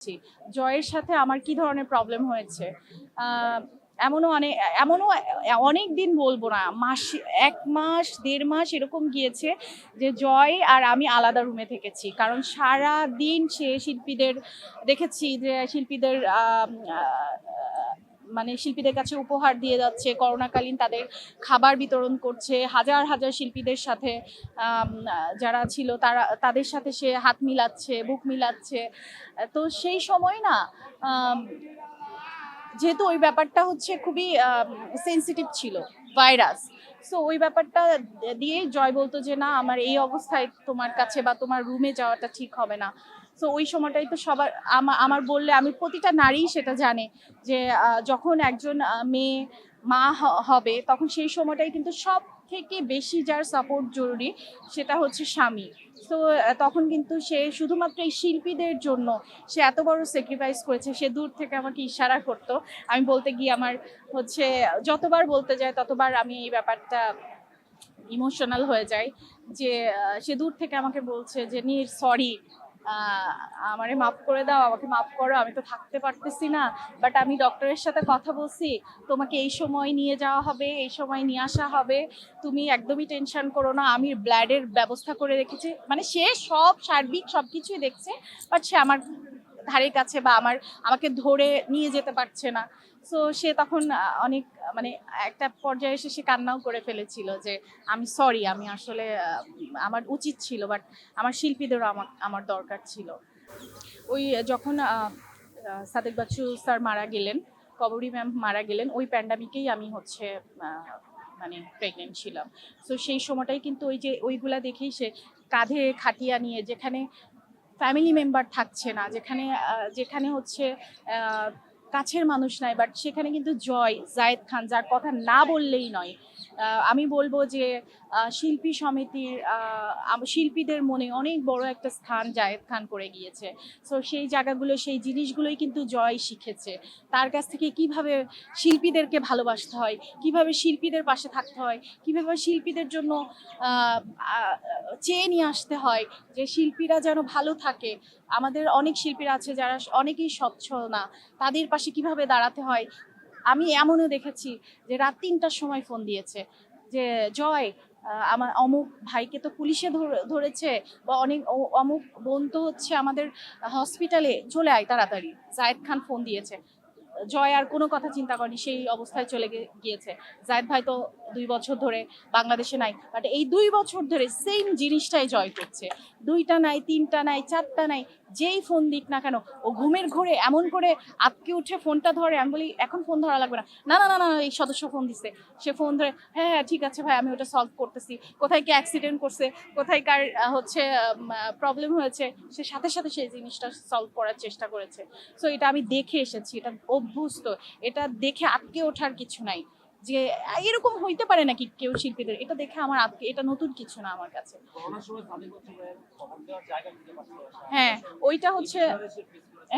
জি, জয়ের সাথে আমার কি ধরনের প্রবলেম হয়েছে? আ এমনও অনে এমনও অনেক দিন বলব না। ১ মাস, ১.৫ মাস এরকম গিয়েছে যে জয় আর আমি আলাদা রুমে থেকেছি। কারণ সারাদিন সে শিল্পীদের দেখেছি যে শিল্পীদের আ মানে শিল্পীদের কাছে উপহার দিয়ে যাচ্ছে। করোনাকালীন তাদের খাবার বিতরণ করছে। হাজার, হাজার শিল্পীদের সাথে যারা ছিল তাদের সাথে সে হাত মিলাচ্ছে, বুক মিলাচ্ছে। তো সেই সময় না আম যেহেতু ওই ব্যাপারটা হচ্ছে খুবই সেনসিটিভ ছিল, ভাইরাস। সো ওই ব্যাপারটা দিয়েই জয় বলত যে, "না, আমার এই অবস্থায় তোমার কাছে বা তোমার রুমে যাওয়াটা ঠিক হবে না।" সো ওই সময়টাই তো সবার আমার বললে আমি প্রতিটা নারীই সেটা জানে যে যখন একজন মেয়ে মা হবে তখন সেই সময়টাই কিন্তু সবথেকে বেশি যার সাপোর্ট জরুরি সেটা হচ্ছে স্বামী। তো তখন কিন্তু সে শুধুমাত্র এই শিল্পীদের জন্য সে এত বড় স্যাক্রিফাইস করেছে। সে দূর থেকে আমাকে ইশারা করত। আমি বলতে গিয়ে আমার হচ্ছে যতবার বলতে যাই ততবার আমি এই ব্যাপারটা ইমোশনাল হয়ে যাই যে সে দূর থেকে আমাকে বলছে যে নীর সরি, আমারে মাফ করে দাও, আমাকে মাফ করো, আমি তো থাকতে পারতেছি না, বাট আমি ডক্টরের সাথে কথা বলছি, তোমাকে এই সময় নিয়ে যাওয়া হবে, এই সময় নিয়ে আসা হবে, তুমি একদমই টেনশন করো না, আমি ব্লাডের ব্যবস্থা করে রেখেছি। মানে সে সব সার্বিক সবকিছুই দেখছে, বাট সে আমার ধারের কাছে বা আমাকে ধরে নিয়ে যেতে পারছে না। সো সে তখন অনেক মানে একটা পর্যায়ে এসে সে কান্নাও করে ফেলেছিল যে আমি সরি, আমি আসলে আমার উচিত ছিল, বাট আমার শিল্পীদেরও আমার দরকার ছিল। ওই যখন সাদেক বাচ্চু স্যার মারা গেলেন, কবরী ম্যাম মারা গেলেন, ওই প্যান্ডামিকেই আমি হচ্ছে মানে প্রেগনেন্ট ছিলাম। সো সেই সময়টাই কিন্তু ওই যে ওইগুলা দেখেই সে কাঁধে খাটিয়া নিয়ে, যেখানে ফ্যামিলি মেম্বার থাকছে না, যেখানে হচ্ছে কাছের মানুষ নাই, বাট সেখানে কিন্তু জায়েদ খান, যার কথা না বললেই নয়। আমি বলবো যে শিল্পী সমিতির শিল্পীদের মনে অনেক বড় একটা স্থান জায়েদ খান করে গিয়েছে। সো সেই জায়গাগুলো, সেই জিনিসগুলোই কিন্তু জয় শিখেছে তার কাছ থেকে, কিভাবে শিল্পীদেরকে ভালোবাসতে হয়, কিভাবে শিল্পীদের পাশে থাকতে হয়, কিভাবে শিল্পীদের জন্য চেয়ে নিয়ে আসতে হয় যে শিল্পীরা যেন ভালো থাকে। আমাদের অনেক শিল্পীরা আছে যারা অনেকেই সচ্ছল না, তাদের পাশে কিভাবে দাঁড়াতে হয়। আমি এমনও দেখেছি যে রাত ৩টার সময় ফোন দিয়েছে যে জয়, আমার অমুক ভাইকে তো পুলিশে ধরেছে, বা অমুক বোন তো হচ্ছে আমাদের হসপিটালে, চলে আয় তাড়াতাড়ি। জায়েদ খান ফোন দিয়েছে। জয় আর কোনো কথা চিন্তা করেনি, সেই অবস্থায় চলে গিয়েছে। জায়েদ ভাই তো ২ বছর ধরে বাংলাদেশে নাই, বাট এই ২ বছর ধরে সেম জিনিসটাই জয় করছে। ২টা নাই, ৩টা নাই, ৪টা নাই, যেই ফোন দিক না কেন ও ঘুমের ঘোরে এমন করে আঁতকে উঠে ফোনটা ধরে। আমি বলি, এখন ফোন ধরা লাগবে না। না, না, না, না, এই সদস্য ফোন দিছে। সে ফোন ধরে, হ্যাঁ, হ্যাঁ, ঠিক আছে ভাই, আমি ওটা সলভ করতেছি। কোথায় কি অ্যাক্সিডেন্ট করছে, কোথায় কার হচ্ছে প্রবলেম হয়েছে, সে সাথে, সাথে সেই জিনিসটা সলভ করার চেষ্টা করেছে। সো এটা আমি দেখে এসেছি, এটা অভ্যস্ত। এটা দেখে আটকে ওঠার কিছু নাই যে এরকম হইতে পারে নাকি কেউ শিল্পীদের, এটা দেখে আমার এটা নতুন কিছু না আমার কাছে। হ্যাঁ, ওইটা হচ্ছে,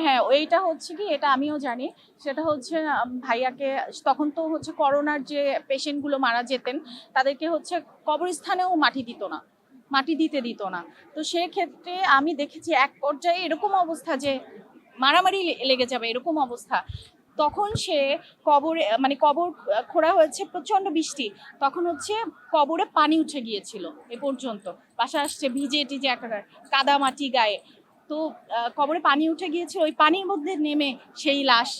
হ্যাঁ, ওইটা হচ্ছে কি, এটা আমিও জানি। সেটা হচ্ছে ভাইয়াকে তখন তো হচ্ছে করোনার যে পেশেন্ট গুলো মারা যেতেন তাদেরকে হচ্ছে কবরস্থানেও মাটি দিতে দিত না। তো সেক্ষেত্রে আমি দেখেছি এক পর্যায়ে এরকম অবস্থা যে মারামারি লেগে যাবে এরকম অবস্থা। তখন সে কবর খোঁড়া হয়েছে, প্রচন্ড বৃষ্টি, তখন হচ্ছে কবরে পানি উঠে গিয়েছিল এ পর্যন্ত, বাসা আসছে ভিজে টিজে একাকার, কাদা মাটি গায়ে। তো কবরে পানি উঠে গিয়েছে, ওই পানির মধ্যে নেমে সেই লাশ,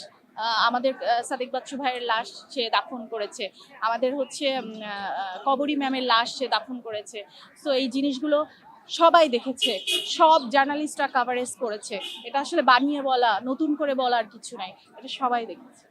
আমাদের সাদেক বাচ্চু ভাইয়ের লাশ সে দাফন করেছে, আমাদের হচ্ছে কবরী ম্যামের লাশ সে দাফন করেছে। সো এই জিনিসগুলো সবাই দেখেছে, সব জার্নালিস্টরা কাভারেজ করেছে। এটা আসলে বানিয়ে বলা, নতুন করে বলার কিছু নাই, এটা সবাই দেখেছে।